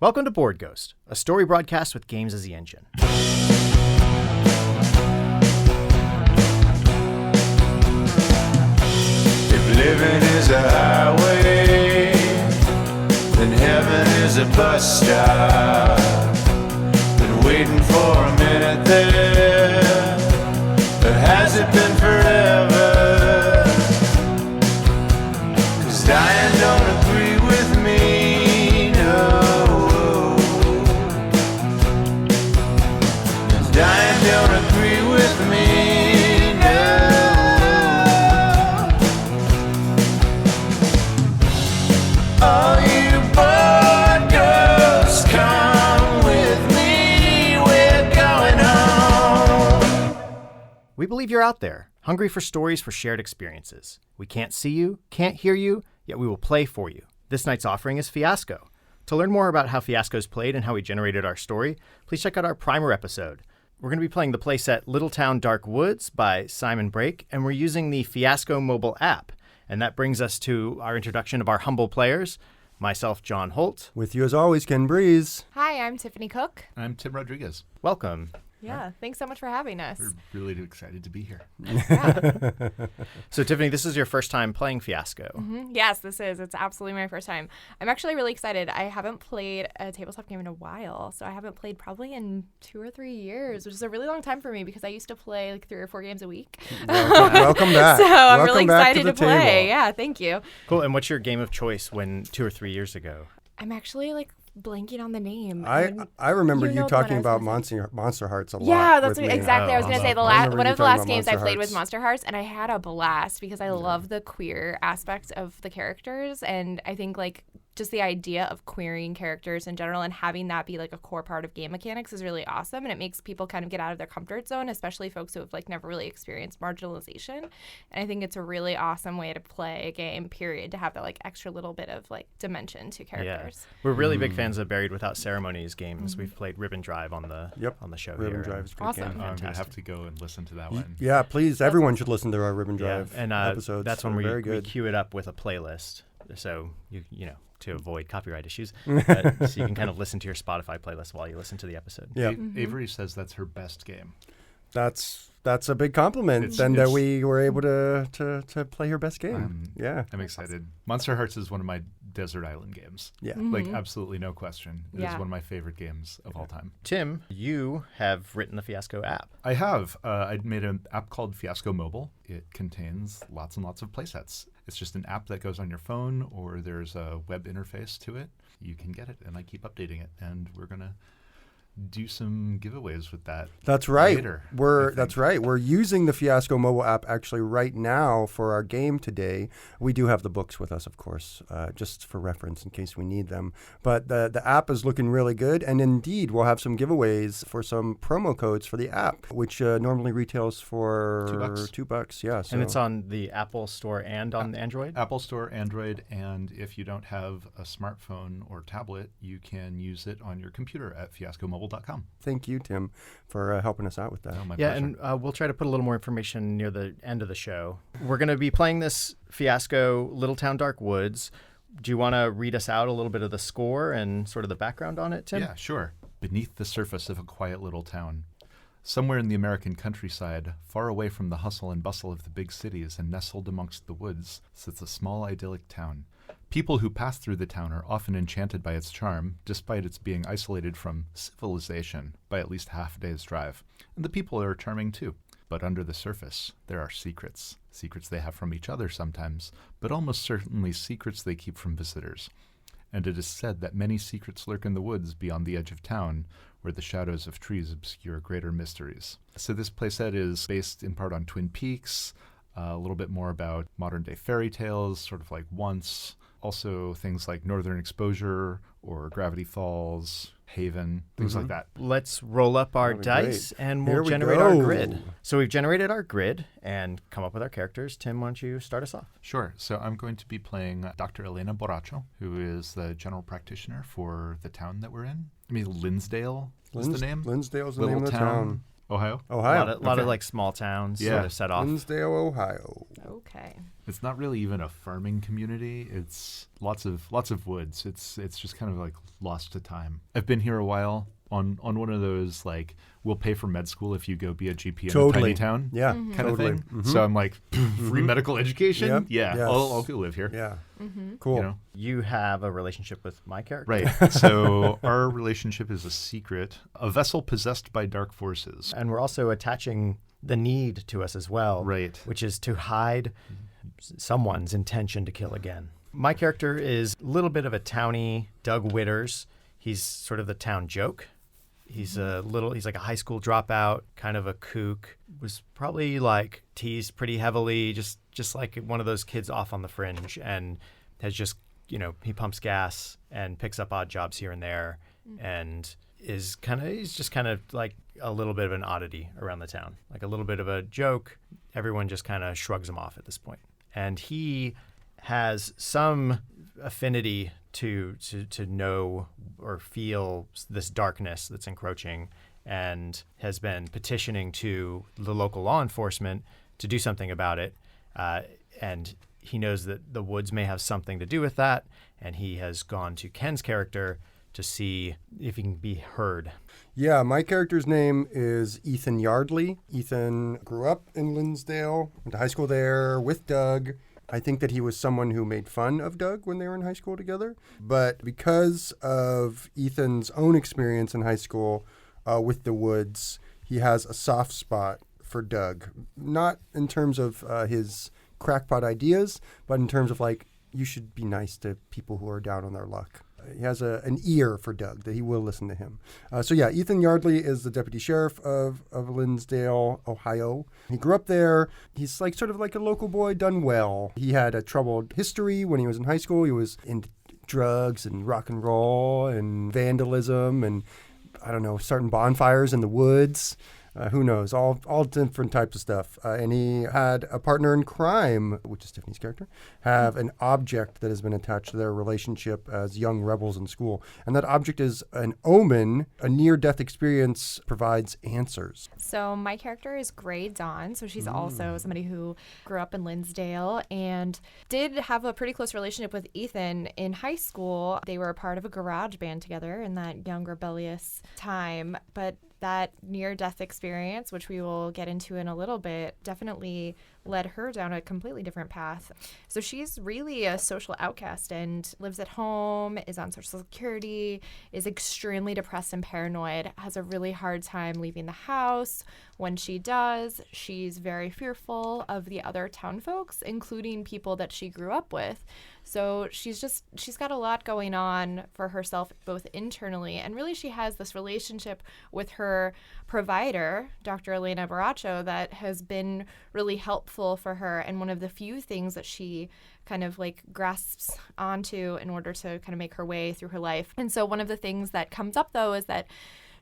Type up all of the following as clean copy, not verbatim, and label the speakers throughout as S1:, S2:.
S1: Welcome to Board Ghost, a story broadcast with games as the engine.
S2: If living is a highway, then heaven is a bus stop. Been waiting for a minute there, but has it been forever? 'Cause dying don't agree with me, no. Dying don't agree with me, no. All you board ghosts, come with me, we're going home.
S1: We believe you're out there, hungry for stories for shared experiences. We can't see you, can't hear you, yet we will play for you. This night's offering is Fiasco. To learn more about how Fiasco's played and how we generated our story, please check out our primer episode. We're going to be playing the playset Little Town Dark Woods by Simon Brake, and we're using the Fiasco Mobile App. And that brings us to our introduction of our humble players. Myself, John Holt.
S3: With you as always, Ken Breese.
S4: Hi, I'm Tiffany Cook.
S5: I'm Tim Rodriguez.
S1: Welcome.
S4: Yeah, thanks so much for having us.
S5: We're really excited to be here.
S4: Yeah.
S1: So, Tiffany, this is your first time playing Fiasco.
S4: Yes, this is. It's absolutely my first time. I'm actually really excited. I haven't played a tabletop game in a while, so I haven't played probably in 2 or 3 years, which is a really long time for me because I used to play like 3 or 4 games a week.
S3: Welcome back.
S4: So I'm
S3: Welcome
S4: really excited to play.
S3: table.
S4: Yeah, thank you.
S1: Cool. And what's your game of choice when 2 or 3 years ago?
S4: I'm actually like blanking on the name.
S3: I remember
S4: you
S3: you
S4: know
S3: talking
S4: the one I
S3: about
S4: was
S3: Monster Hearts a lot.
S4: Yeah, that's
S3: with
S4: what,
S3: me.
S4: exactly. I was going to say
S3: I remember
S4: one
S3: you
S4: of the
S3: talking
S4: last
S3: about
S4: games I
S3: Monster
S4: played was
S3: Hearts.
S4: Monster Hearts, and I had a blast because I love the queer aspect of the characters, and I think like just the idea of queering characters in general and having that be like a core part of game mechanics is really awesome, and it makes people kind of get out of their comfort zone, especially folks who have like never really experienced marginalization. And I think it's a really awesome way to play a game, period, to have that like extra little bit of like dimension to characters.
S1: Yeah. We're really big fans of Buried Without Ceremonies games. We've played Ribbon Drive on the show
S3: Ribbon
S1: here.
S3: Drive is a great
S4: Awesome.
S3: game.
S5: I'm going to have to go and listen to that one.
S3: Yeah, please, everyone should listen to our Ribbon Drive
S1: And
S3: episodes.
S1: that's when
S3: They're
S1: we
S3: very good.
S1: queue it up with a playlist. So, you know, to avoid copyright issues. So you can kind of listen to your Spotify playlist while you listen to the episode.
S3: Yeah,
S5: Avery says that's her best game.
S3: that's a big compliment. Then that we were able to play her best game.
S5: I'm excited. Monster Hearts is one of my desert island games.
S3: Yeah.
S5: Like, absolutely no question. It is one of my favorite games of all time.
S1: Tim, you have written the Fiasco app.
S5: I have. I made an app called Fiasco Mobile. It contains lots and lots of playsets. It's just an app that goes on your phone, or there's a web interface to it. You can get it, and I keep updating it. And we're going to do some giveaways with that.
S3: That's right.
S5: Later,
S3: That's right. We're using the Fiasco mobile app actually right now for our game today. We do have the books with us, of course, just for reference in case we need them. But the app is looking really good, and indeed, we'll have some giveaways for some promo codes for the app, which normally retails for $2. Yeah, so.
S1: And it's on the Apple Store and on Android?
S5: Apple Store, Android, and if you don't have a smartphone or tablet, you can use it on your computer at fiascomobile.com.
S3: Thank you, Tim, for helping us out with that.
S5: Oh, my
S1: Yeah,
S5: pleasure.
S1: and we'll try to put a little more information near the end of the show. We're going to be playing this Fiasco Little Town Dark Woods. Do you want to read us out a little bit of the score and sort of the background on it, Tim?
S5: Yeah, sure. Beneath the surface of a quiet little town, somewhere in the American countryside, far away from the hustle and bustle of the big cities and nestled amongst the woods, sits a small idyllic town. People who pass through the town are often enchanted by its charm, despite its being isolated from civilization by at least half a day's drive. And the people are charming too. But under the surface, there are secrets. Secrets they have from each other sometimes, but almost certainly secrets they keep from visitors. And it is said that many secrets lurk in the woods beyond the edge of town, where the shadows of trees obscure greater mysteries. So this playset is based in part on Twin Peaks, a little bit more about modern-day fairy tales, sort of like Once. Also things like Northern Exposure or Gravity Falls, Haven, things like that.
S1: Let's roll up our
S3: That'd be
S1: dice
S3: great.
S1: and
S3: Here
S1: we'll
S3: we
S1: generate our
S3: go.
S1: grid. So we've generated our grid and come up with our characters. Tim, why don't you start us off?
S5: Sure. So I'm going to be playing Dr. Elena Borracho, who is the general practitioner for the town that we're in. I mean, Linsdale is the name.
S3: Linsdale's the
S5: Little
S3: name of the town.
S5: Ohio.
S1: A
S3: Ohio.
S1: lot of like small towns
S5: Yeah.
S1: sort of set off.
S3: Linsdale, Ohio.
S4: Okay.
S5: It's not really even a farming community. It's lots of woods. It's just kind of like lost to time. I've been here a while on one of those like we'll pay for med school if you go be a GP in a tiny town.
S3: Yeah,
S5: Kind
S3: totally.
S5: of thing.
S3: Mhm.
S5: So I'm like free medical education.
S3: Yep.
S5: Yeah,
S3: Yes.
S5: I'll go live here.
S3: Yeah.
S4: Mm-hmm.
S3: Cool.
S5: You know?
S1: You have a relationship with my character.
S5: Right. So our relationship is a secret, a vessel possessed by dark forces.
S1: And we're also attaching the need to us as well.
S5: Right.
S1: Which is to hide someone's intention to kill again. My character is a little bit of a townie Doug Witters. He's sort of the town joke. He's like a high school dropout, kind of a kook. Was probably like teased pretty heavily, just like one of those kids off on the fringe, and has just, he pumps gas and picks up odd jobs here and there, and he's just kind of like a little bit of an oddity around the town, like a little bit of a joke. Everyone just kind of shrugs him off at this point. And he has some affinity to know or feel this darkness that's encroaching, and has been petitioning to the local law enforcement to do something about it. And he knows that the woods may have something to do with that, and he has gone to Ken's character to see if he can be heard.
S3: Yeah, my character's name is Ethan Yardley. Ethan grew up in Linsdale, went to high school there with Doug. I think that he was someone who made fun of Doug when they were in high school together. But because of Ethan's own experience in high school with the woods, he has a soft spot for Doug. Not in terms of his crackpot ideas, but in terms of like, you should be nice to people who are down on their luck. He has an ear for Doug, that he will listen to him. So yeah, Ethan Yardley is the deputy sheriff of Linsdale, Ohio. He grew up there. He's like sort of like a local boy done well. He had a troubled history when he was in high school. He was into drugs and rock and roll and vandalism and, I don't know, starting bonfires in the woods. Who knows? All different types of stuff. And he had a partner in crime, which is Tiffany's character, have an object that has been attached to their relationship as young rebels in school. And that object is an omen. A near-death experience provides answers.
S4: So my character is Gey Dawn. So she's also somebody who grew up in Linsdale and did have a pretty close relationship with Ethan in high school. They were a part of a garage band together in that young rebellious time. But that near-death experience, which we will get into in a little bit, definitely led her down a completely different path. So she's really a social outcast and lives at home, is on Social Security, is extremely depressed and paranoid, has a really hard time leaving the house. When she does, she's very fearful of the other town folks, including people that she grew up with. So she's got a lot going on for herself, both internally, and really she has this relationship with her provider, Dr. Elena Baracho, that has been really helpful for her, and one of the few things that she kind of like grasps onto in order to kind of make her way through her life. And so one of the things that comes up, though, is that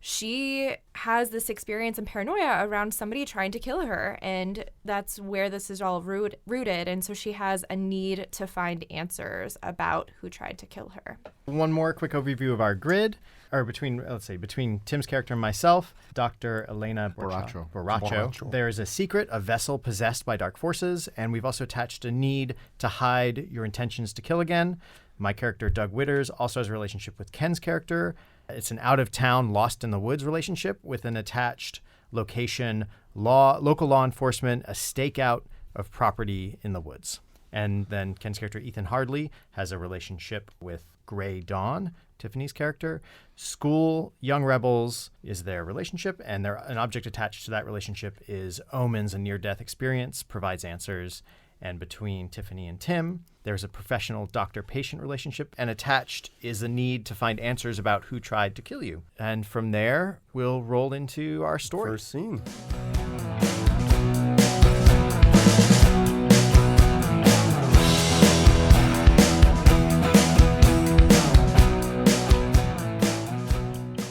S4: she has this experience and paranoia around somebody trying to kill her, and that's where this is all rooted. And so she has a need to find answers about who tried to kill her.
S1: One more quick overview of our grid, or between Tim's character and myself, Dr. Elena Baracho. There is a secret, a vessel possessed by dark forces, and we've also attached a need to hide your intentions to kill again. My character, Doug Witters, also has a relationship with Ken's character. It's an out-of-town, lost-in-the-woods relationship with an attached location, local law enforcement, a stakeout of property in the woods. And then Ken's character, Ethan Yardley, has a relationship with Gey Dawn, Tiffany's character. School, young rebels is their relationship, and an object attached to that relationship is omens, a near-death experience, provides answers. And between Tiffany and Tim, there's a professional doctor-patient relationship, and attached is a need to find answers about who tried to kill you. And from there, we'll roll into our story.
S3: First scene.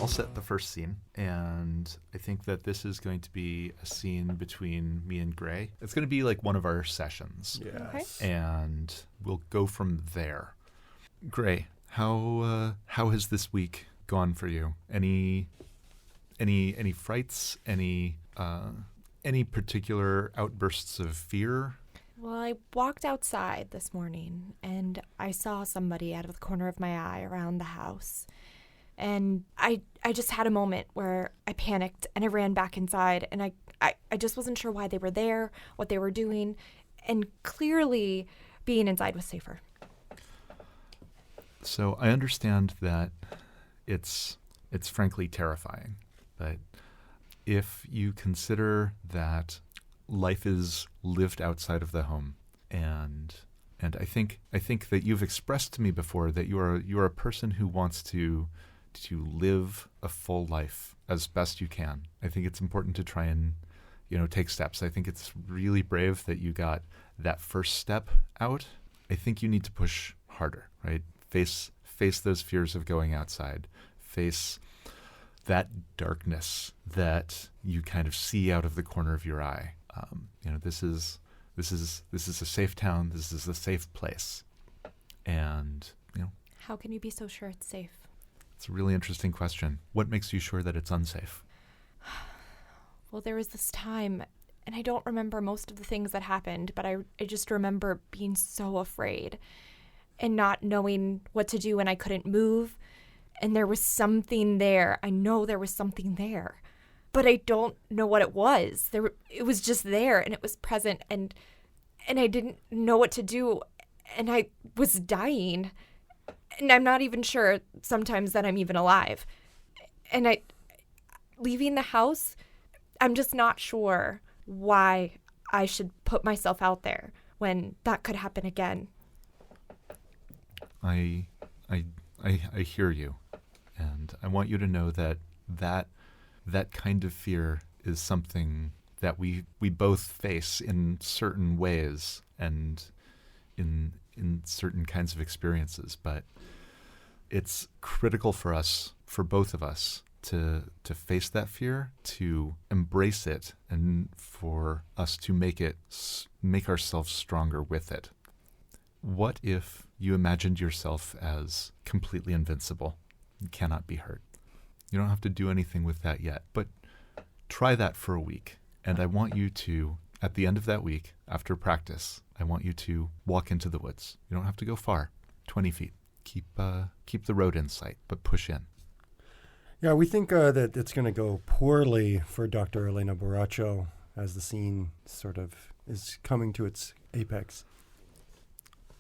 S5: I'll set the first scene, and I think that this is going to be a scene between me and Gey. It's going to be like one of our sessions.
S3: Yes.
S4: Okay.
S5: And we'll go from there. Gey, how has this week gone for you? Any frights? Any Any particular outbursts of fear?
S4: Well, I walked outside this morning and I saw somebody out of the corner of my eye around the house. And I just had a moment where I panicked and I ran back inside and I just wasn't sure why they were there, what they were doing. And clearly being inside was safer.
S5: So I understand that it's frankly terrifying, but if you consider that life is lived outside of the home, and I think that you've expressed to me before that you are a person who wants to live a full life as best you can. I think it's important to try and take steps. I think it's really brave that you got that first step out. I think you need to push harder, right? Face those fears of going outside. Face that darkness that you kind of see out of the corner of your eye. This is a safe town. This is a safe place, and
S4: How can you be so sure it's safe?
S5: it's a really interesting question. What makes you sure that it's unsafe?
S4: Well, there was this time, and I don't remember most of the things that happened, but I just remember being so afraid and not knowing what to do, and I couldn't move. And there was something there. I know there was something there, but I don't know what it was. It was just there, and it was present, and I didn't know what to do, and I was dying, and I'm not even sure sometimes that I'm even alive. And leaving the house, I'm just not sure why I should put myself out there when that could happen again.
S5: I hear you, and I want you to know that kind of fear is something that we both face in certain ways and in certain kinds of experiences, but it's critical for us, for both of us, to face that fear, to embrace it, and for us to make ourselves stronger with it. What if you imagined yourself as completely invincible and cannot be hurt? You don't have to do anything with that yet, but try that for a week. And I want you to, at the end of that week, after practice, I want you to walk into the woods. You don't have to go far, 20 feet. Keep the road in sight, but push in.
S3: Yeah, we think that it's going to go poorly for Dr. Elena Borracho as the scene sort of is coming to its apex.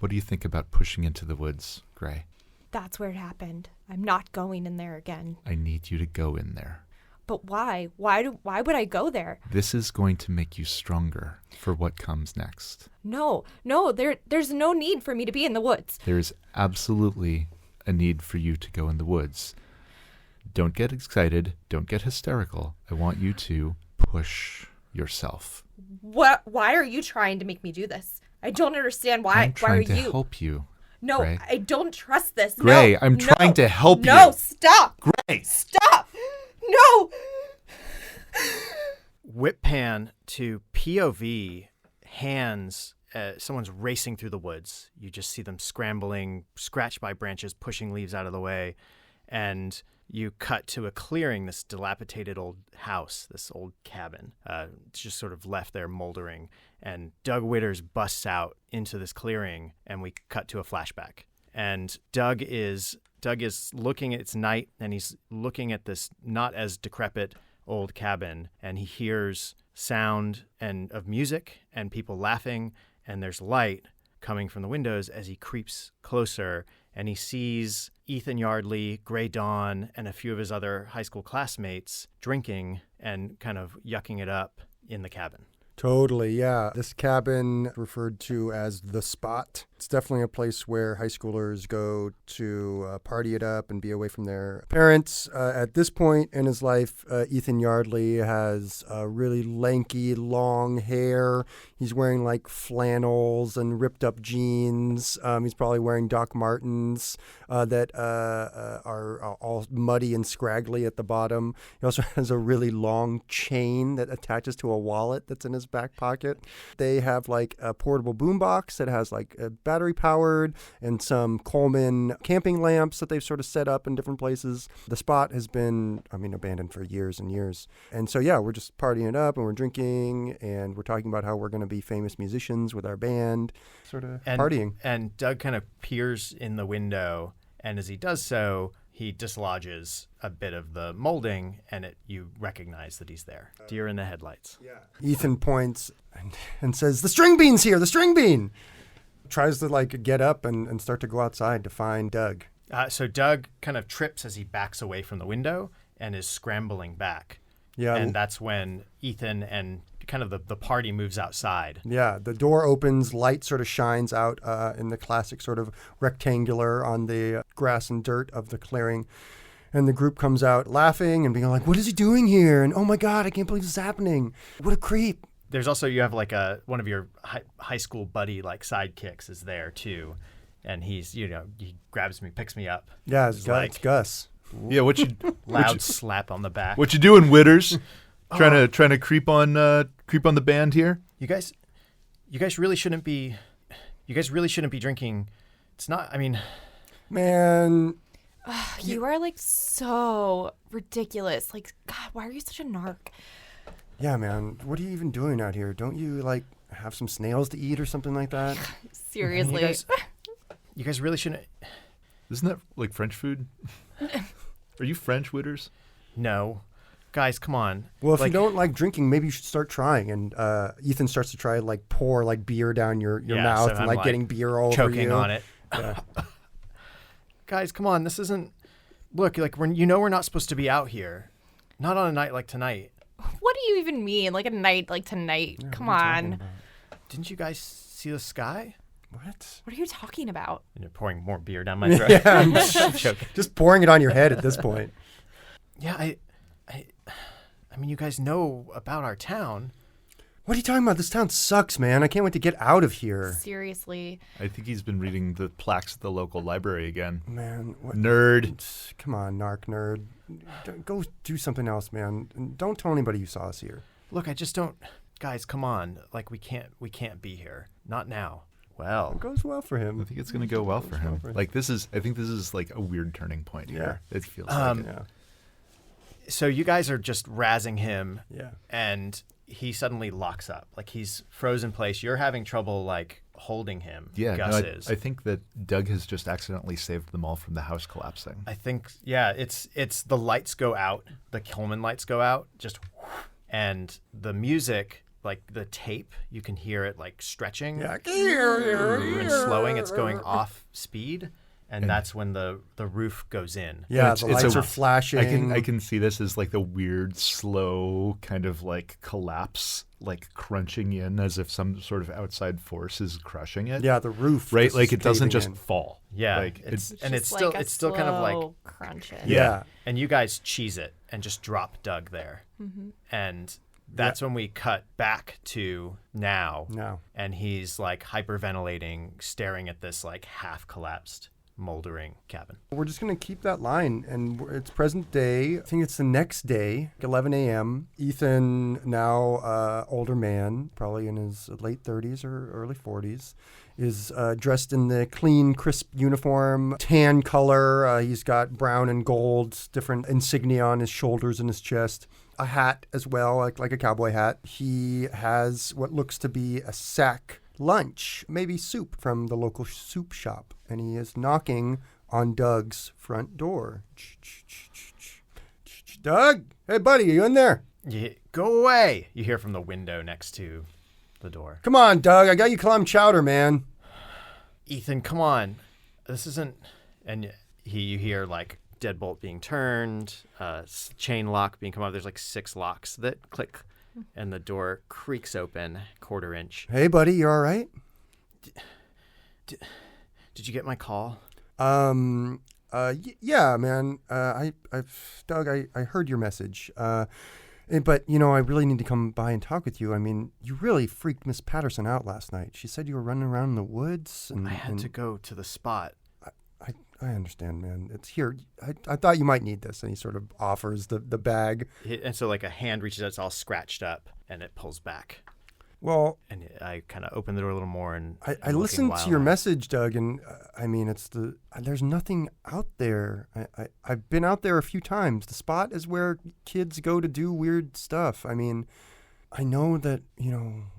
S5: What do you think about pushing into the woods, Gray?
S4: That's where it happened. I'm not going in there again.
S5: I need you to go in there.
S4: But why? Why would I go there?
S5: This is going to make you stronger for what comes next.
S4: No, there's no need for me to be in the woods.
S5: There is absolutely a need for you to go in the woods. Don't get excited. Don't get hysterical. I want you to push yourself.
S4: What? Why are you trying to make me do this? I don't understand why.
S5: I'm trying
S4: why are
S5: to
S4: you?
S5: help you.
S4: No,
S5: Gray.
S4: I don't trust this.
S5: Gray,
S4: no,
S5: I'm
S4: no,
S5: trying to help you.
S4: No, stop.
S5: Gray.
S4: Stop. No.
S1: Whip pan to POV, hands. Someone's racing through the woods. You just see them scrambling, scratched by branches, pushing leaves out of the way. And you cut to a clearing, this dilapidated old house, this old cabin. It's just sort of left there moldering. And Doug Witters busts out into this clearing, and we cut to a flashback. And Doug is looking at, it's night, and he's looking at this not as decrepit old cabin, and he hears sound and of music and people laughing, and there's light coming from the windows as he creeps closer, and he sees Ethan Yardley, Gey Dawn, and a few of his other high school classmates drinking and kind of yucking it up in the cabin.
S3: Totally, yeah. This cabin referred to as The Spot. It's definitely a place where high schoolers go to party it up and be away from their parents. At this point in his life, Ethan Yardley has really lanky, long hair. He's wearing like flannels and ripped up jeans. He's probably wearing Doc Martens that are all muddy and scraggly at the bottom. He also has a really long chain that attaches to a wallet that's in his back pocket. They have like a portable boombox that has like battery powered, and some Coleman camping lamps that they've sort of set up in different places. The spot has been, abandoned for years and years. And so, yeah, we're just partying it up and we're drinking and we're talking about how we're going to be famous musicians with our band, sort of partying.
S1: And Doug kind of peers in the window, and as he does so, he dislodges a bit of the molding, and you recognize that he's there. Deer in the headlights.
S3: Yeah. Ethan points and says, "The string bean's here, the string bean!" Tries to get up and start to go outside to find Doug.
S1: So Doug kind of trips as he backs away from the window and is scrambling back.
S3: Yeah.
S1: And that's when Ethan and kind of the party moves outside.
S3: Yeah, the door opens, light sort of shines out in the classic sort of rectangular on the grass and dirt of the clearing. And the group comes out laughing and being like, "What is he doing here?" And, "Oh my God, I can't believe this is happening. What a creep."
S1: There's also, you have one of your high school buddy sidekicks is there too. And he's, he grabs me, picks me up.
S3: Yeah, it's Gus.
S5: Yeah,
S1: Loud slap on the back.
S5: What you doing, Witters? Trying to creep on the band here?
S1: You guys really shouldn't be drinking. It's not,
S3: Man.
S4: You are so ridiculous. God, why are you such a narc?
S3: Yeah, man. What are you even doing out here? Don't you have some snails to eat or something like that?
S4: Seriously.
S1: You guys really shouldn't.
S5: Isn't that French food? Are you French, Witters?
S1: No. Guys, come on.
S3: Well, if you don't like drinking, maybe you should start trying. And Ethan starts to try pour beer down your mouth
S1: so
S3: and getting beer all over you.
S1: Choking on it.
S3: Yeah.
S1: Guys, come on. This isn't. Look, we're not supposed to be out here. Not on a night like tonight.
S4: What do you even mean? A night like tonight?
S3: Yeah,
S4: Come
S3: what are you
S4: on.
S3: talking about?
S1: Didn't you guys see the sky?
S3: What?
S4: What are you talking about?
S1: And you're pouring more beer down my throat.
S3: Yeah,
S1: I'm choking.
S3: just pouring it on your head at this point.
S1: Yeah, I you guys know about our town.
S3: What are you talking about? This town sucks, man. I can't wait to get out of here.
S4: Seriously.
S5: I think he's been reading the plaques at the local library again.
S3: Man. What?
S5: Nerd.
S3: Come on, narc nerd. Go do something else, man. And don't tell anybody you saw us here.
S1: Look, I just don't. Guys, come on. We can't be here. Not now. Well,
S3: It goes well for
S5: I
S3: him.
S5: think it's going to go well for him.
S3: for him.
S5: I think this is a weird turning point here. It feels
S3: Yeah.
S1: so you guys are just razzing him,
S3: Yeah.
S1: and he suddenly locks up. He's frozen in place. You're having trouble holding him.
S5: Yeah,
S1: Gus
S5: no,
S1: is.
S5: I think that Doug has just accidentally saved them all from the house collapsing.
S1: I think, yeah, it's the lights go out, the Coleman lights go out, just, and the music, the tape, you can hear it stretching
S3: Yeah.
S1: and slowing. It's going off speed, and that's when the roof goes in.
S3: Yeah,
S5: It's-
S3: the
S5: it's
S3: lights
S5: a-
S3: are flashing.
S5: I can see this as the weird, slow kind of collapse, crunching in as if some sort of outside force is crushing it.
S3: Yeah, the roof.
S5: Right,
S3: just
S5: it doesn't
S3: caving
S5: just
S3: in.
S5: fall.
S1: Yeah,
S5: it's
S1: it's
S4: Just
S1: still
S4: a
S1: kind of
S4: slow crunching.
S3: Yeah.
S1: and you guys cheese it and just drop Doug there, and that's when we cut back to now.
S3: No.
S1: And he's hyperventilating, staring at this half collapsed, moldering cabin.
S3: We're just going to keep that line, and it's present day. I think it's the next day, 11 a.m. Ethan, now older man, probably in his late 30s or early 40s, is dressed in the clean, crisp uniform, tan color. He's got brown and gold, different insignia on his shoulders and his chest. A hat as well, like a cowboy hat. He has what looks to be a sack lunch, maybe soup from the local soup shop. And he is knocking on Doug's front door. Doug? Hey, buddy, are you in there?
S1: Go away! You hear from the window next to the door.
S3: Come on, Doug. I got you clam chowder, man.
S1: Ethan, come on. This isn't... And you hear deadbolt being turned, chain lock being come out. There's 6 locks that click, and the door creaks open, quarter inch.
S3: Hey, buddy, you all right?
S1: Did you get my call?
S3: Yeah, man. Doug, I heard your message. But, I really need to come by and talk with you. You really freaked Miss Patterson out last night. She said you were running around in the woods. And
S1: I had to go to the spot.
S3: I understand, man. It's here. I thought you might need this. And he sort of offers the bag.
S1: And so a hand reaches out, it's all scratched up, and it pulls back.
S3: Well,
S1: And I kind of opened the door a little more and
S3: I listened to your message, Doug, and I mean, there's nothing out there. I've been out there a few times. The spot is where kids go to do weird stuff. I mean, I know that,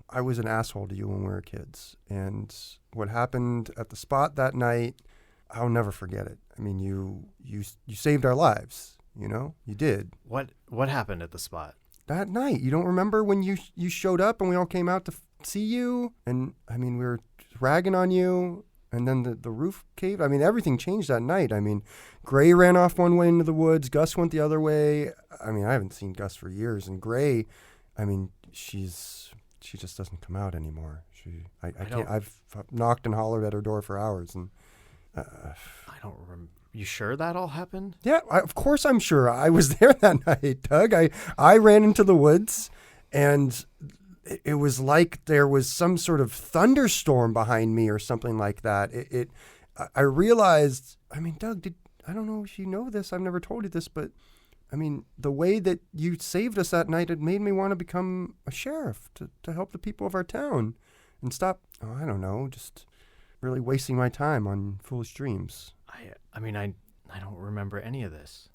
S3: I was an asshole to you when we were kids. And what happened at the spot that night, I'll never forget it. I mean, you saved our lives, you did.
S1: What happened at the spot?
S3: That night, you don't remember when you showed up and we all came out to see you? And, I mean, we were ragging on you, and then the roof caved. I mean, everything changed that night. I mean, Gray ran off one way into the woods. Gus went the other way. I mean, I haven't seen Gus for years. And Gray, I mean, she just doesn't come out anymore. I can't. I've knocked and hollered at her door for hours. And
S1: I don't remember. You sure that all happened?
S3: Yeah, of course I'm sure. I was there that night, Doug. I ran into the woods, and it was like there was some sort of thunderstorm behind me or something like that. I realized, I mean, Doug, I don't know if you know this. I've never told you this, but, I mean, the way that you saved us that night, it made me want to become a sheriff to help the people of our town and stop, I don't know, just really wasting my time on foolish dreams.
S1: I mean, I don't remember any of this.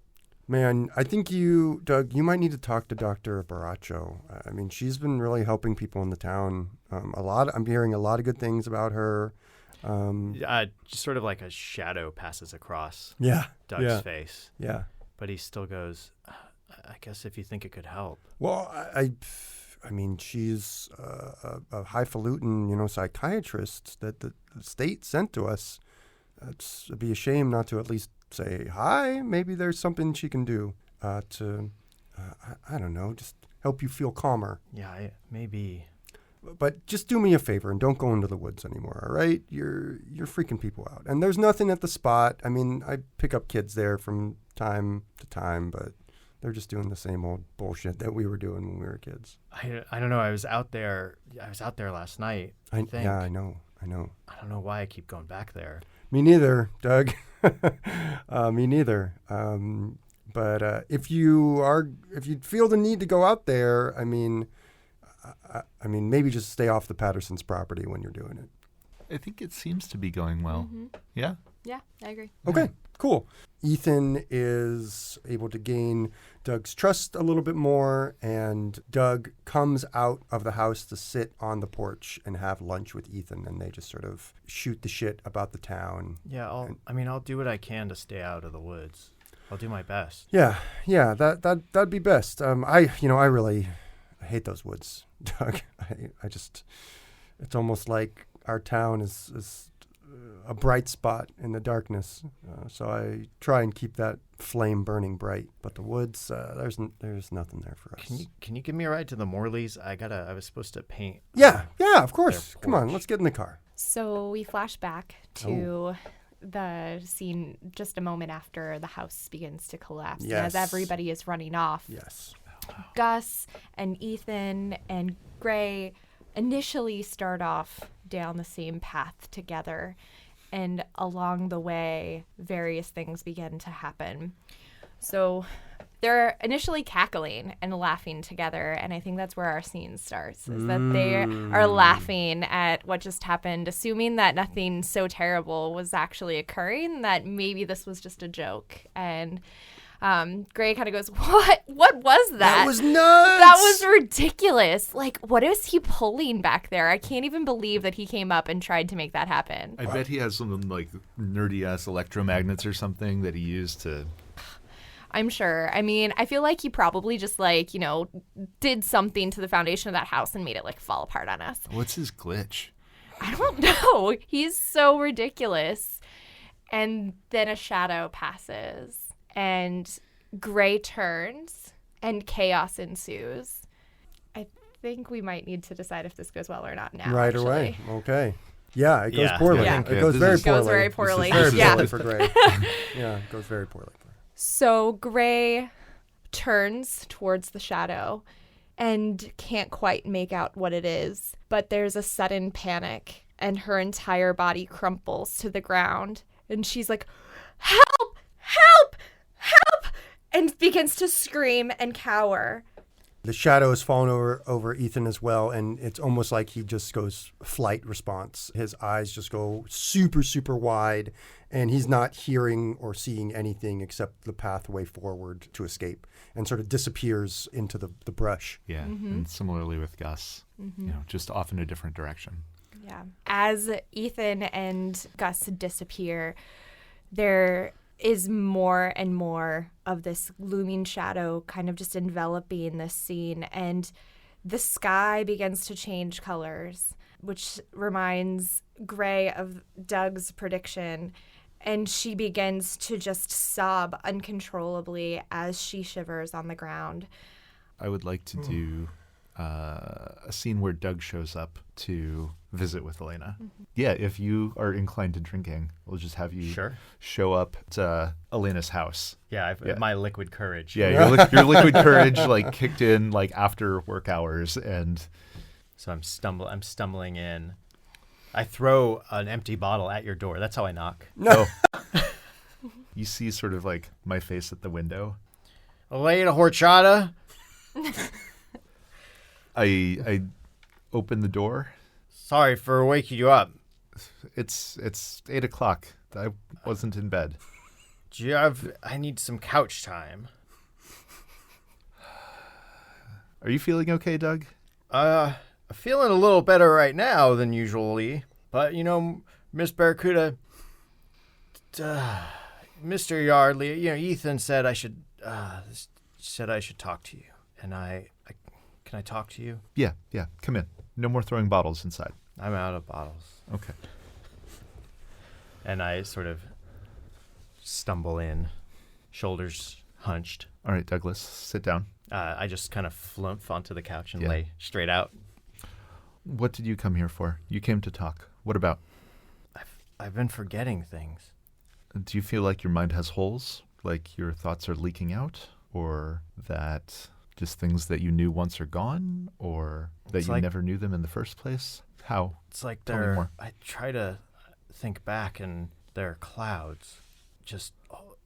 S3: Man, I think Doug, you might need to talk to Dr. Baracho. I mean, she's been really helping people in the town. I'm hearing a lot of good things about her.
S1: Just sort of like a shadow passes across
S3: Doug's
S1: face.
S3: Yeah.
S1: But he still goes, I guess if you think it could help.
S3: Well, I mean, she's a highfalutin, psychiatrist that the state sent to us. It'd be a shame not to at least say hi. Maybe there's something she can do I don't know, just help you feel calmer.
S1: Yeah, maybe.
S3: But just do me a favor and don't go into the woods anymore, all right? You're freaking people out. And there's nothing at the spot. I mean, I pick up kids there from time to time, but they're just doing the same old bullshit that we were doing when we were kids.
S1: I don't know. I was out there last night, I think.
S3: Yeah, I know.
S1: I don't know why I keep going back there.
S3: Me neither, Doug. Me neither. But if you feel the need to go out there, I mean, maybe just stay off the Patterson's property when you're doing it.
S5: I think it seems to be going well.
S4: Mm-hmm.
S5: Yeah?
S4: Yeah, I agree.
S3: Okay, cool. Ethan is able to gain Doug's trust a little bit more, and Doug comes out of the house to sit on the porch and have lunch with Ethan, and they just sort of shoot the shit about the town.
S1: Yeah, I'll do what I can to stay out of the woods. I'll do my best.
S3: Yeah, that'd be best. I really hate those woods, Doug. It's almost like our town is a bright spot in the darkness. So I try and keep that flame burning bright. But the woods, there's nothing there for us.
S1: Can you give me a ride to the Morleys? I was supposed to paint.
S3: Yeah, of course. Come on, let's get in the car.
S4: So we flash back to the scene just a moment after the house begins to collapse.
S3: Yes.
S4: And as everybody is running off,
S3: Yes.
S4: Gus and Ethan and Gray initially start off down the same path together, and along the way various things begin to happen. So they're initially cackling and laughing together, and I think that's where our scene starts, is that they are laughing at what just happened, assuming that nothing so terrible was actually occurring, that maybe this was just a joke. And Gray kind of goes, What was that?
S3: That was nuts!
S4: That was ridiculous. Like, what is he pulling back there? I can't even believe that he came up and tried to make that happen.
S5: I bet he has some like nerdy-ass electromagnets or something that he used to...
S4: I'm sure. I mean, I feel like he probably just did something to the foundation of that house and made it fall apart on us.
S5: What's his glitch?
S4: I don't know. He's so ridiculous. And then a shadow passes. And Gray turns, and chaos ensues. I think we might need to decide if this goes well or not now.
S3: Right
S4: actually.
S3: away. Okay. Yeah, it goes
S1: Yeah.
S3: poorly.
S4: Yeah.
S3: It goes very poorly.
S4: Goes very poorly.
S3: This is very
S4: Yeah.
S3: poorly for Gray. Yeah, it goes very poorly for her.
S4: So Gray turns towards the shadow and can't quite make out what it is. But there's a sudden panic, and her entire body crumples to the ground. And she's like, "Help! Help! Help!" and begins to scream and cower.
S3: The shadow has fallen over Ethan as well, and it's almost like he just goes flight response. His eyes just go super, super wide, and he's not hearing or seeing anything except the pathway forward to escape, and sort of disappears into the brush.
S5: Yeah, and similarly with Gus, just off in a different direction.
S4: Yeah. As Ethan and Gus disappear, there is more and more of this looming shadow kind of just enveloping this scene, and the sky begins to change colors, which reminds Gray of Doug's prediction, and she begins to just sob uncontrollably as she shivers on the ground.
S5: I would like to do a scene where Doug shows up to visit with Elena. Yeah, if you are inclined to drinking, we'll just have you show up at Elena's house.
S1: Yeah, my liquid courage.
S5: Yeah, your liquid courage like kicked in like after work hours, and
S1: so I'm stumbling in. I throw an empty bottle at your door. That's how I knock.
S3: No.
S5: You see sort of like my face at the window.
S1: Elena horchata.
S5: I open the door.
S1: Sorry for waking you up.
S5: It's 8:00. I wasn't in bed.
S1: I need some couch time.
S5: Are you feeling okay, Doug?
S1: I'm feeling a little better right now than usually. But, Miss Barracuda, Mr. Yardley, Ethan said I should talk to you. And can I talk to you?
S5: Yeah. Come in. No more throwing bottles inside.
S1: I'm out of bottles.
S5: Okay.
S1: And I sort of stumble in, shoulders hunched.
S5: All right, Douglas, sit down.
S1: I just kind of flump onto the couch and lay straight out.
S5: What did you come here for? You came to talk. What about?
S1: I've been forgetting things.
S5: Do you feel like your mind has holes? Like your thoughts are leaking out? Or that just things that you knew once are gone? Or that you never knew them in the first place? How?
S1: It's like
S5: Tell me more.
S1: I try to think back and there are clouds. Just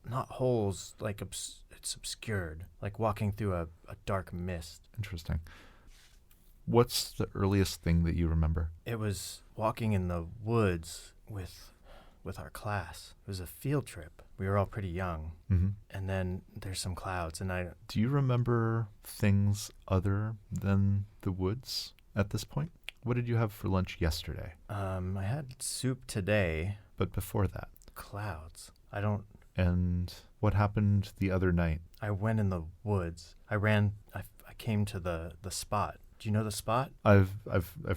S1: not holes, like it's obscured. Like walking through a dark mist.
S5: Interesting. What's the earliest thing that you remember?
S1: It was walking in the woods with our class. It was a field trip. We were all pretty young.
S5: Mm-hmm.
S1: And then there's some clouds, and
S5: Do you remember things other than the woods at this point? What did you have for lunch yesterday?
S1: I had soup today.
S5: But before that?
S1: Clouds.
S5: And what happened the other night?
S1: I went in the woods. I came to the spot. Do you know the spot?
S5: I've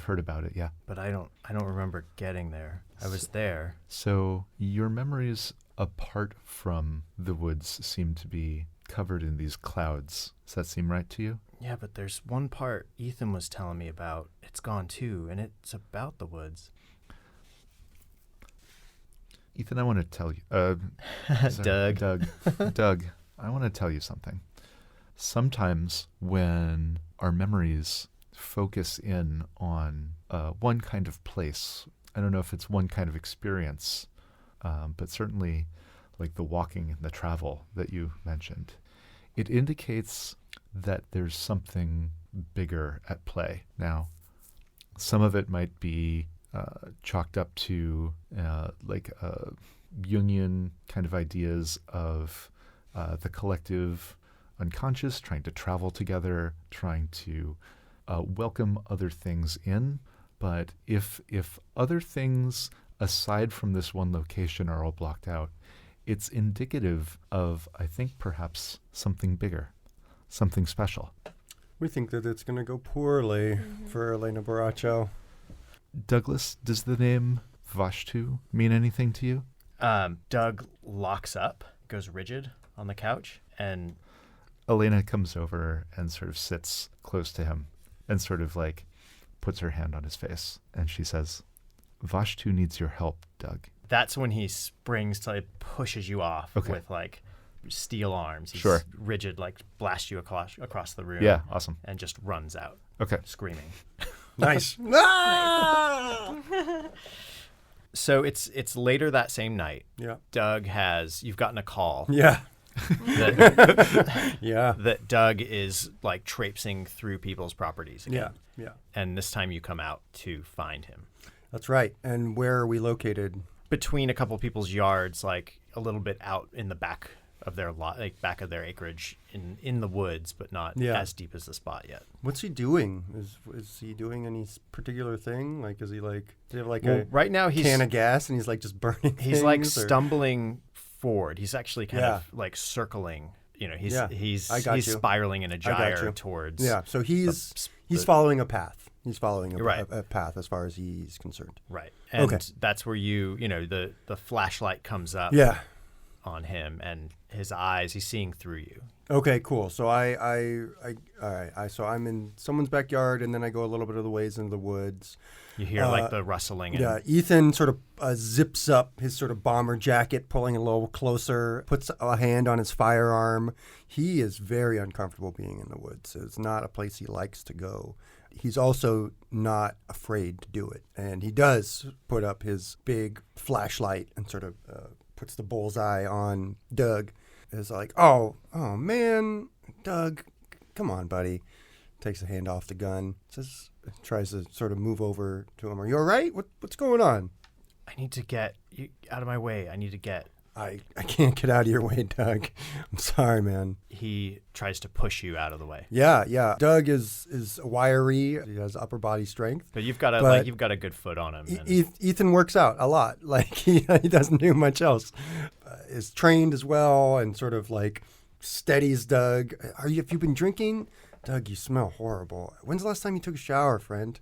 S5: heard about it, yeah.
S1: But I don't remember getting there. I was there.
S5: So your memories apart from the woods seem to be covered in these clouds. Does that seem right to you?
S1: Yeah, but there's one part Ethan was telling me about. It's gone too, and it's about the woods.
S5: Ethan, I want to tell you. Doug, I want to tell you something. Sometimes when our memories focus in on one kind of place, I don't know if it's one kind of experience, but certainly like the walking and the travel that you mentioned, it indicates that there's something bigger at play. Now, some of it might be chalked up to Jungian kind of ideas of the collective unconscious trying to travel together, trying to welcome other things in. But if other things aside from this one location are all blocked out, it's indicative of, I think, perhaps something bigger, something special.
S3: We think that it's going to go poorly for Elena Baracho.
S5: Douglas, does the name Vashtu mean anything to you?
S1: Doug locks up, goes rigid on the couch, and
S5: Elena comes over and sort of sits close to him and sort of like puts her hand on his face. And she says, Vashtu needs your help, Doug.
S1: That's when he springs to pushes you off with like steel arms. He's rigid, like blast you across the room.
S5: Yeah, awesome.
S1: And just runs out.
S5: Okay.
S1: Screaming.
S3: Nice.
S1: So it's later that same night.
S3: Yeah.
S1: Doug you've gotten a call.
S3: Yeah.
S1: that,
S3: Yeah.
S1: that Doug is like traipsing through people's properties again.
S3: Yeah.
S1: And this time you come out to find him.
S3: That's right. And where are we located?
S1: Between a couple people's yards, like a little bit out in the back of their lot, like back of their acreage in the woods, but not as deep as the spot yet.
S3: What's he doing? Is he doing any particular thing? Like, is he like, does he have like
S1: Right now he's
S3: can of gas and he's like just burning
S1: he's like
S3: things, or-
S1: stumbling forward. He's actually kind of like circling. You know, he's
S3: I
S1: spiraling in a
S3: got
S1: gyre
S3: you.
S1: towards.
S3: Yeah. So he's
S1: the-
S3: following a path. He's following
S1: Right.
S3: a path as far as he's concerned.
S1: Right. And
S3: Okay.
S1: that's where the flashlight comes up
S3: Yeah.
S1: on him, and his eyes, he's seeing through you.
S3: Okay, cool. So all right. So I'm in someone's backyard, and then I go a little bit of the ways into the woods.
S1: You hear like the rustling. And
S3: Yeah, Ethan sort of zips up his sort of bomber jacket, pulling a little closer, puts a hand on his firearm. He is very uncomfortable being in the woods. It's not a place he likes to go. He's also not afraid to do it. And he does put up his big flashlight and sort of puts the bullseye on Doug. It's like, oh man, Doug, come on, buddy. Takes a hand off the gun. Tries to sort of move over to him. Are you all right? What's going on?
S1: I need to get you out of my way. I need to get.
S3: I can't get out of your way, Doug. I'm sorry, man.
S1: He tries to push you out of the way.
S3: Yeah. Doug is wiry. He has upper body strength.
S1: But you've got a good foot on him. And
S3: Ethan works out a lot. Like he doesn't do much else. Is trained as well and sort of like steadies Doug. Have you been drinking? Doug, you smell horrible. When's the last time you took a shower, friend?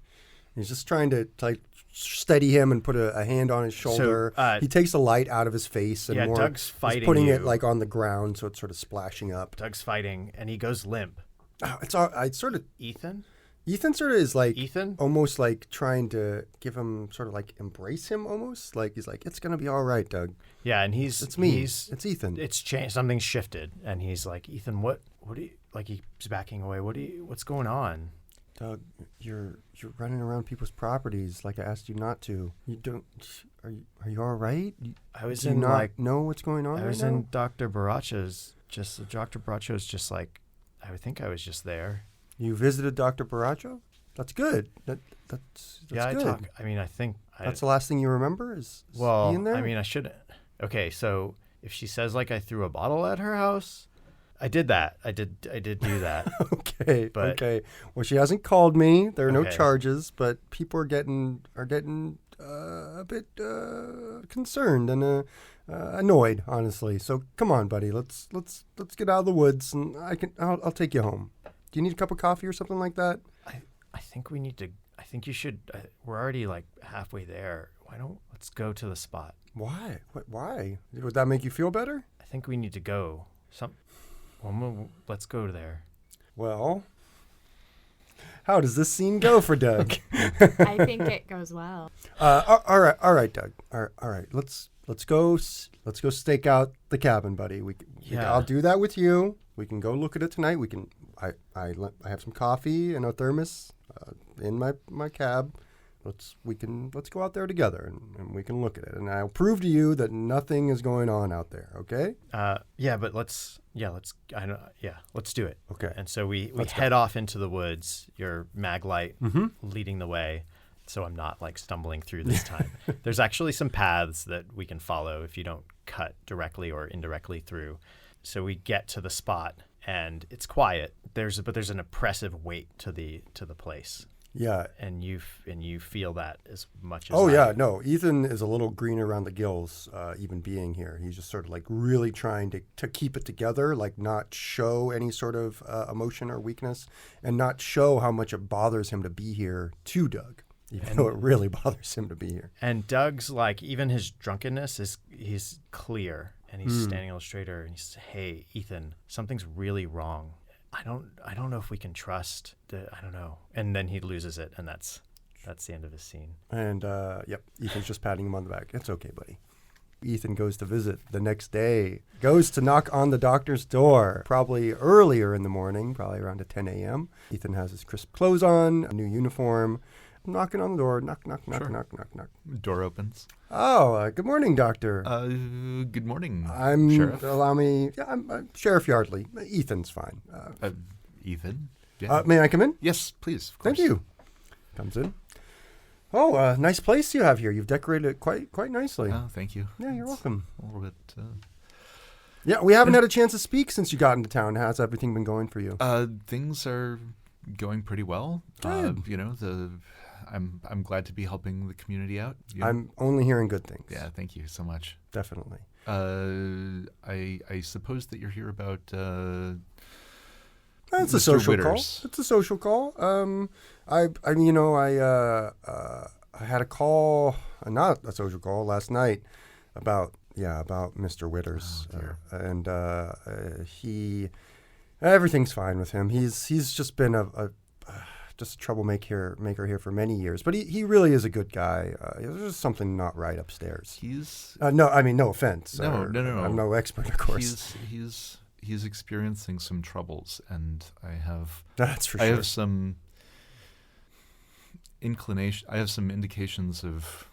S3: He's just trying to like steady him and put a hand on his shoulder.
S1: So,
S3: he takes the light out of his face and more.
S1: Doug's fighting.
S3: He's putting
S1: you.
S3: it like on the ground, so it's sort of splashing up.
S1: Doug's fighting, and he goes limp.
S3: Oh, it's sort of
S1: Ethan
S3: sort of is like
S1: Ethan?
S3: almost like trying to give him sort of like embrace him almost. Like he's like, it's gonna be all right, Doug.
S1: Yeah, and
S3: It's me. It's Ethan.
S1: It's changed. Something's shifted, and he's like, Ethan, what do you like? He's backing away. What's going on?
S3: Doug, you're running around people's properties like I asked you not to. You don't. Are you all right?
S1: I was
S3: Do you
S1: in
S3: not
S1: like
S3: know what's going on.
S1: I was
S3: right now?
S1: in Dr. Baracho's. Dr. Baracho's just like I think I was just there.
S3: You visited Dr. Baracho? That's good. That's
S1: Yeah,
S3: good.
S1: I think
S3: That's the last thing you remember is he in there?
S1: I mean, I shouldn't. Okay, so if she says like I threw a bottle at her house, I did that. I did do that.
S3: Okay.
S1: But-
S3: Okay. Well, she hasn't called me. There are no
S1: Okay.
S3: charges, but people are getting a bit concerned and annoyed, honestly. So come on, buddy. Let's get out of the woods, and I'll take you home. Do you need a cup of coffee or something like that?
S1: I think we need to. I think you should. We're already like halfway there. Let's go to the spot.
S3: Why? Why? Would that make you feel better?
S1: I think we need to go. Let's go there.
S3: Well, how does this scene go for Doug?
S4: I think it goes well.
S3: All right, Doug. All right. Let's go stake out the cabin, buddy.
S1: Yeah.
S3: I'll do that with you. We can go look at it tonight. We can. I have some coffee and a thermos in my cab. Let's go out there together and we can look at it. And I'll prove to you that nothing is going on out there. Okay?
S1: Yeah, but let's do it.
S3: Okay.
S1: And so we head off into the woods. Your mag light leading the way, so I'm not like stumbling through this time. There's actually some paths that we can follow if you don't cut directly or indirectly through. So we get to the spot and it's quiet. But there's an oppressive weight to the place.
S3: Yeah.
S1: And you feel that as much as
S3: Oh,
S1: I
S3: yeah.
S1: do.
S3: No, Ethan is a little green around the gills, even being here. He's just sort of like really trying to keep it together, like not show any sort of emotion or weakness and not show how much it bothers him to be here to Doug, even though it really bothers him to be here.
S1: And Doug's like, even his drunkenness he's clear and he's standing a little straighter and he says, "Hey, Ethan, something's really wrong. I don't know if we can trust I don't know." And then he loses it, and that's the end of his scene.
S3: And Ethan's just patting him on the back. It's okay, buddy. Ethan goes to visit the next day, goes to knock on the doctor's door, probably earlier in the morning, probably around 10 a.m. Ethan has his crisp clothes on, a new uniform, knocking on the door. Knock, knock, knock,
S5: Sure.
S3: knock, knock, knock.
S5: Door opens.
S3: Oh, good morning, Doctor.
S5: Good morning,
S3: I'm
S5: Sheriff.
S3: Allow me. Yeah, I'm Sheriff Yardley. Ethan's fine.
S5: Ethan? Yeah.
S3: May I come in?
S5: Yes, please. Of
S3: Thank
S5: course.
S3: you. Comes in. Oh, nice place you have here. You've decorated it quite nicely.
S5: Oh, thank you.
S3: Yeah, you're
S5: It's
S3: welcome.
S5: A little bit.
S3: Yeah, we haven't had a chance to speak since you got into town. How's everything been going for you?
S5: Things are going pretty well.
S3: Good.
S5: I'm glad to be helping the community out. you know.
S3: I'm only hearing good things.
S5: Yeah, thank you so much.
S3: Definitely.
S5: I suppose that you're here about
S3: It's a
S5: Mr.
S3: social call.
S5: Witters.
S3: It's a social call. I had a call, not a social call, last night about Mr. Witters,
S5: Oh, dear.
S3: and everything's fine with him. He's just been just a troublemaker here for many years, but he really is a good guy. There's just something not right upstairs.
S5: He's
S3: No offense.
S5: No.
S3: I'm no expert, of course.
S5: he's experiencing some troubles, and I have
S3: That's for
S5: I
S3: sure.
S5: have some inclination. I have some indications of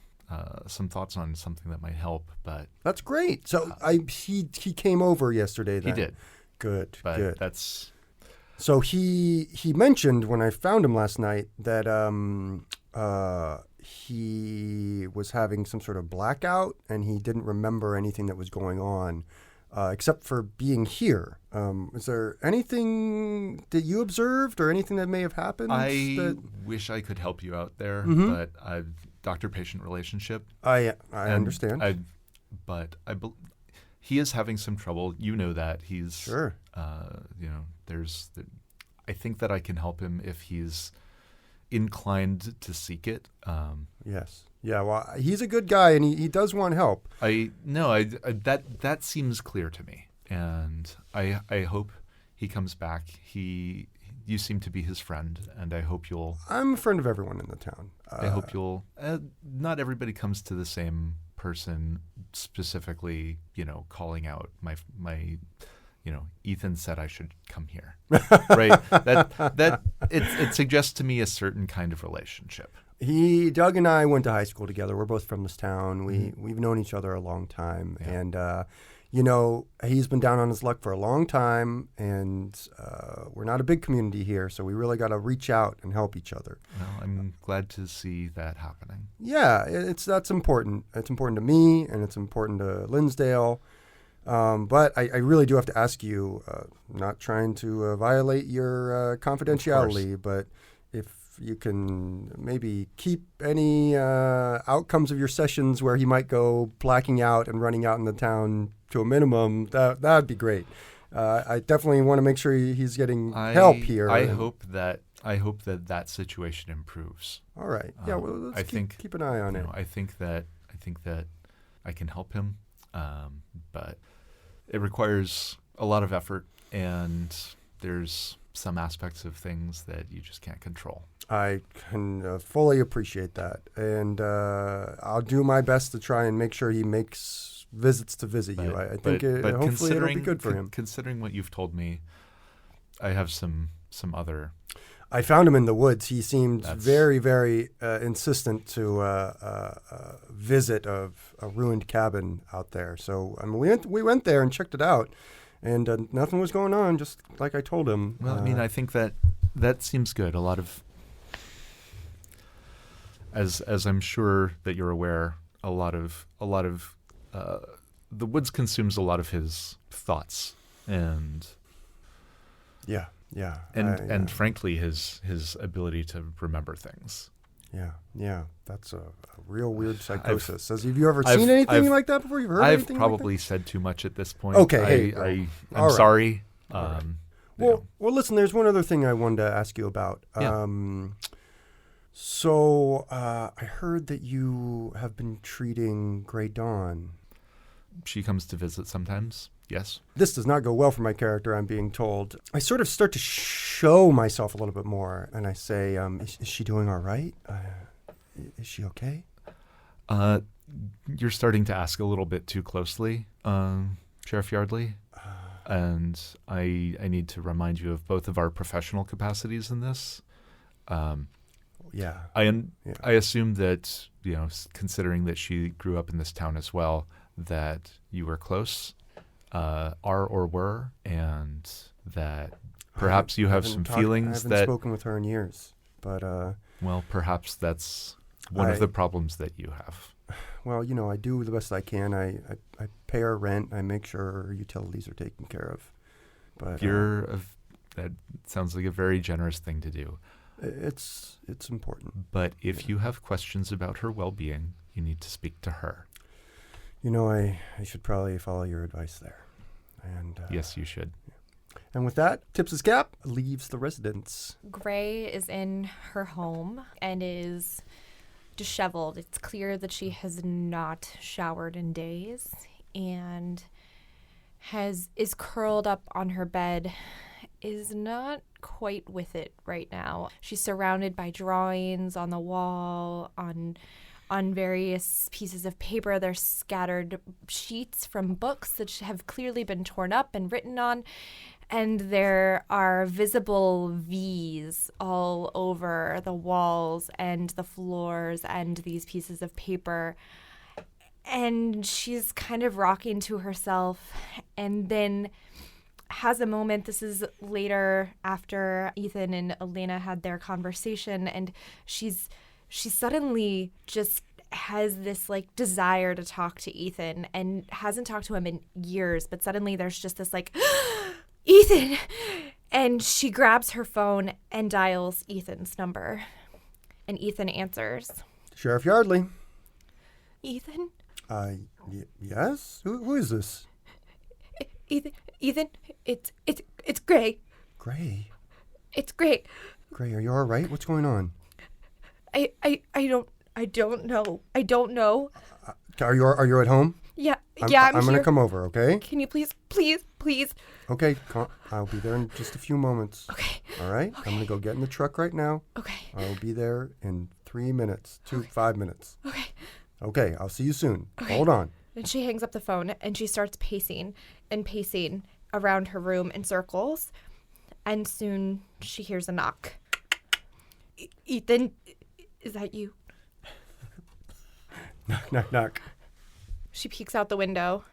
S5: some thoughts on something that might help, but
S3: That's great. So he came over yesterday.
S5: he
S3: Then.
S5: did.
S3: Good.
S5: But
S3: Good.
S5: that's
S3: So he mentioned when I found him last night that he was having some sort of blackout and he didn't remember anything that was going on except for being here. Is there anything that you observed or anything that may have happened?
S5: I wish I could help you out there,
S3: Mhm.
S5: but doctor-patient relationship.
S3: I
S5: and
S3: understand.
S5: He is having some trouble. You know that he's
S3: Sure.
S5: I think that I can help him if he's inclined to seek it.
S3: Yes. Yeah. Well, he's a good guy and he does want help.
S5: That seems clear to me, and I hope he comes back. You seem to be his friend, and I hope you'll.
S3: I'm a friend of everyone in the town.
S5: I hope you'll. Not everybody comes to the same person specifically. Calling out my. Ethan said I should come here. Right. That it suggests to me a certain kind of relationship.
S3: Doug and I went to high school together. We're both from this town. We've known each other a long time,
S5: Yeah.
S3: and he's been down on his luck for a long time. And we're not a big community here, so we really got to reach out and help each other.
S5: Well, I'm glad to see that happening.
S3: Yeah, that's important. It's important to me, and it's important to Linsdale. But I really do have to ask you, not trying to violate your confidentiality, but if you can maybe keep any outcomes of your sessions where he might go blacking out and running out in the town to a minimum, that'd be great. I definitely want to make sure he's getting help here.
S5: I hope that situation improves.
S3: All right. Yeah. Well, let's keep an eye on it.
S5: I think that I can help him, but it requires a lot of effort, and there's some aspects of things that you just can't control.
S3: I can fully appreciate that, and I'll do my best to try and make sure he makes visits to visit you. I think hopefully it'll be good for him.
S5: Considering what you've told me, I have some other.
S3: I found him in the woods. He seemed very, very insistent to visit a ruined cabin out there. So we went there and checked it out, and nothing was going on, just like I told him.
S5: Well, I think that seems good. A lot of, as I'm sure that you're aware, a lot of the woods consumes a lot of his thoughts and.
S3: Yeah.
S5: And frankly, his ability to remember things.
S3: Yeah. That's a real weird psychosis. Have you ever seen anything like that before? You've heard anything
S5: I've probably
S3: like that?
S5: said too much at this point.
S3: Okay,
S5: I'm
S3: right.
S5: sorry.
S3: Right. Well, listen, there's one other thing I wanted to ask you about.
S5: Yeah.
S3: So I heard that you have been treating Gey Dawn.
S5: She comes to visit sometimes. Yes.
S3: This does not go well for my character, I'm being told. I sort of start to show myself a little bit more, and I say, is she doing all right? Is she okay?
S5: You're starting to ask a little bit too closely, Sheriff Yardley. And I need to remind you of both of our professional capacities in this.
S3: yeah.
S5: I assume that, considering that she grew up in this town as well, that you were close, are or were, and that perhaps you have some feelings
S3: I
S5: that...
S3: haven't spoken with her in years, but...
S5: well, perhaps that's one of the problems that you have.
S3: Well, I do the best I can. I pay her rent. I make sure her utilities are taken care of. But that sounds like a very generous thing to do. It's important.
S5: But if you have questions about her well-being, you need to speak to her.
S3: I should probably follow your advice there. And
S5: yes, you should.
S3: And with that, Tips' Cap leaves the residence.
S4: Gray is in her home and is disheveled. It's clear that she has not showered in days and is curled up on her bed, is not quite with it right now. She's surrounded by drawings on the wall, on various pieces of paper. There's scattered sheets from books that have clearly been torn up and written on. And there are visible V's all over the walls and the floors and these pieces of paper. And she's kind of rocking to herself and then has a moment. This is later after Ethan and Elena had their conversation, and she suddenly just has this like desire to talk to Ethan and hasn't talked to him in years, but suddenly there's just this like, Ethan! And she grabs her phone and dials Ethan's number. And Ethan answers.
S3: Sheriff Yardley.
S4: Ethan?
S3: Yes? Who is this?
S4: Ethan, it's Gray.
S3: Gray?
S4: It's Gray.
S3: Gray, are you all right? What's going on?
S4: I don't know. I don't know.
S3: Are you at home?
S4: Yeah, I'm
S3: going
S4: here.
S3: to come over, okay?
S4: Can you please?
S3: Okay, I'll be there in just a few moments.
S4: Okay.
S3: All right?
S4: Okay.
S3: I'm going to go get in the truck right now.
S4: Okay.
S3: I'll be there in 3 minutes, 5 minutes.
S4: Okay.
S3: Okay, I'll see you soon.
S4: Okay.
S3: Hold on.
S4: And she hangs up the phone and she starts pacing around her room in circles. And soon she hears a knock. Ethan, is that you?
S3: Knock, knock, knock.
S4: She peeks out the window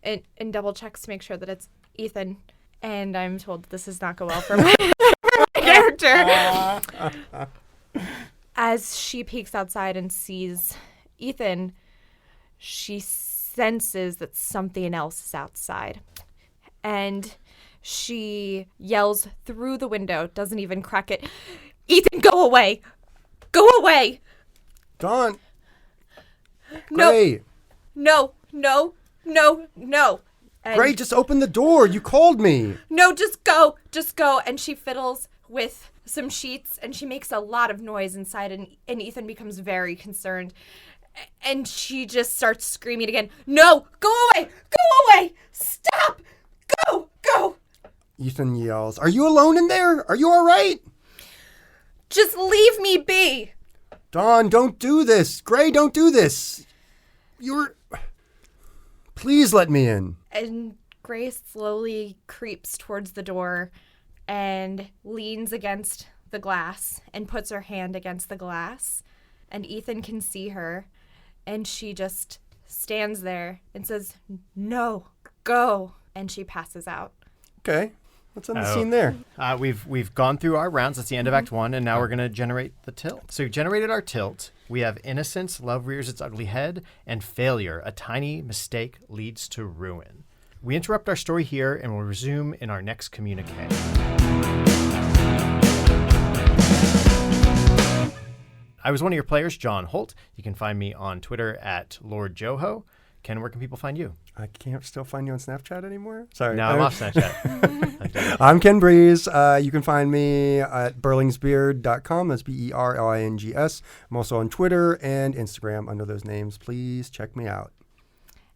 S4: and double checks to make sure that it's Ethan. And I'm told that this does not go well for my character. As she peeks outside and sees Ethan, she senses that something else is outside. And she yells through the window, doesn't even crack it. Ethan, go away! Go away!
S3: Dawn!
S4: No!
S3: Gray!
S4: No! And
S3: Gray, just open the door. You called me.
S4: no, just go. And she fiddles with some sheets and she makes a lot of noise inside and Ethan becomes very concerned. And she just starts screaming again. No, go away, stop, go.
S3: Ethan yells, "Are you alone in there? Are you all right?"
S4: Just leave me be.
S3: Dawn, don't do this. Gray, don't do this. Please let me in.
S4: And Grace slowly creeps towards the door and leans against the glass and puts her hand against the glass. And Ethan can see her. And she just stands there and says, "No, go." And she passes out.
S3: Okay. Let's end the scene there.
S1: We've gone through our rounds. That's the end of Act 1, and now we're going to generate the tilt. So we've generated our tilt. We have innocence, love rears its ugly head, and failure, a tiny mistake leads to ruin. We interrupt our story here, and we'll resume in our next communique. I was one of your players, John Holt. You can find me on Twitter at Lord Joho. Ken, where can people find you?
S3: I can't still find you on Snapchat anymore? Sorry.
S1: No, I'm off Snapchat.
S3: I'm Ken Breese. You can find me at burlingsbeard.com. That's BERLINGS. I'm also on Twitter and Instagram under those names. Please check me out.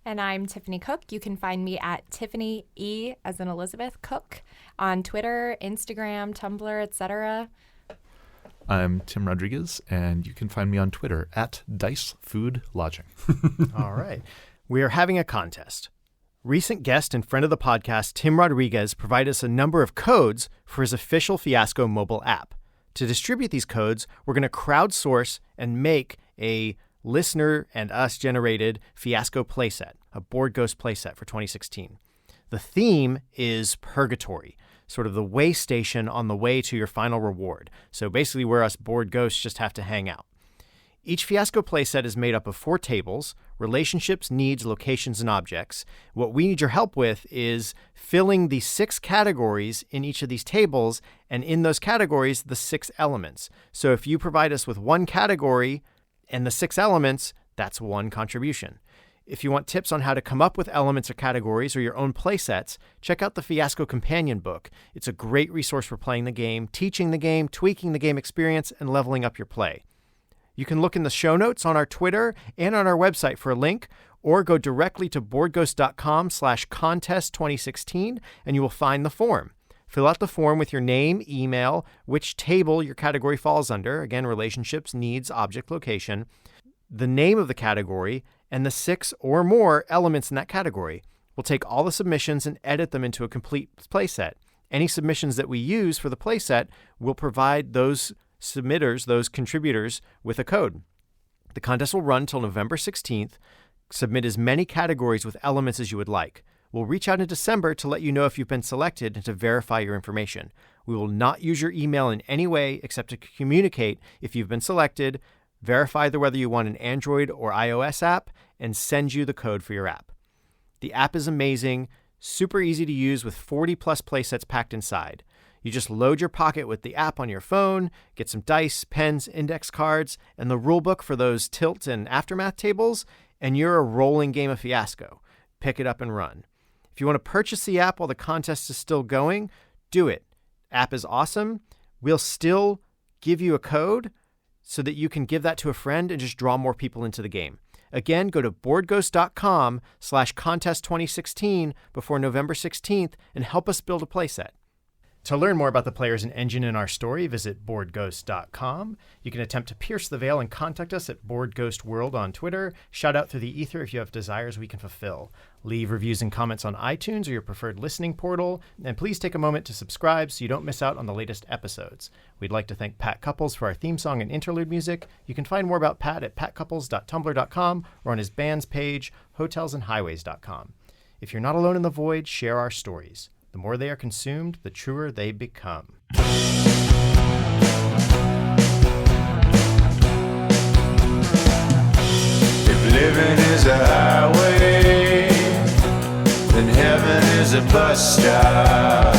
S4: And I'm Tiffany Cook. You can find me at Tiffany E as in Elizabeth Cook on Twitter, Instagram, Tumblr, etc.
S5: I'm Tim Rodriguez, and you can find me on Twitter at Dice Food Lodging.
S1: All right. We are having a contest. Recent guest and friend of the podcast, Tim Rodriguez, provided us a number of codes for his official Fiasco mobile app. To distribute these codes, we're going to crowdsource and make a listener and us generated Fiasco Play Set, a Board Ghost play set for 2016. The theme is Purgatory, sort of the way station on the way to your final reward. So basically where us board ghosts just have to hang out. Each Fiasco playset is made up of 4 tables: relationships, needs, locations, and objects. What we need your help with is filling the 6 categories in each of these tables, and in those categories, the 6 elements. So if you provide us with 1 category and the 6 elements, that's 1 contribution. If you want tips on how to come up with elements or categories or your own playsets, check out the Fiasco Companion book. It's a great resource for playing the game, teaching the game, tweaking the game experience, and leveling up your play. You can look in the show notes on our Twitter and on our website for a link, or go directly to boardghost.com/contest2016 and you will find the form. Fill out the form with your name, email, which table your category falls under, again, relationships, needs, object, location, the name of the category, and the 6 or more elements in that category. We'll take all the submissions and edit them into a complete playset. Any submissions that we use for the playset will provide those submitters, those contributors, with a code. The contest will run till November 16th. Submit as many categories with elements as you would like. We'll reach out in December to let you know if you've been selected and to verify your information. We will not use your email in any way except to communicate if you've been selected, verify whether you want an Android or iOS app, and send you the code for your app. The app is amazing, super easy to use with 40 plus playsets packed inside. You just load your Pocket with the app on your phone, get some dice, pens, index cards, and the rulebook for those tilt and aftermath tables, and you're a rolling game of Fiasco. Pick it up and run. If you want to purchase the app while the contest is still going, do it. App is awesome. We'll still give you a code so that you can give that to a friend and just draw more people into the game. Again, go to boardghost.com/contest2016 before November 16th and help us build a playset. To learn more about the players and engine in our story, visit boardghost.com. You can attempt to pierce the veil and contact us at BoardGhostWorld on Twitter. Shout out through the ether if you have desires we can fulfill. Leave reviews and comments on iTunes or your preferred listening portal. And please take a moment to subscribe so you don't miss out on the latest episodes. We'd like to thank Pat Couples for our theme song and interlude music. You can find more about Pat at patcouples.tumblr.com or on his band's page, hotelsandhighways.com. If you're not alone in the void, share our stories. The more they are consumed, the truer they become.
S2: If living is a highway, then heaven is a bus stop.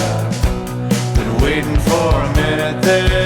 S2: Been waiting for a minute there.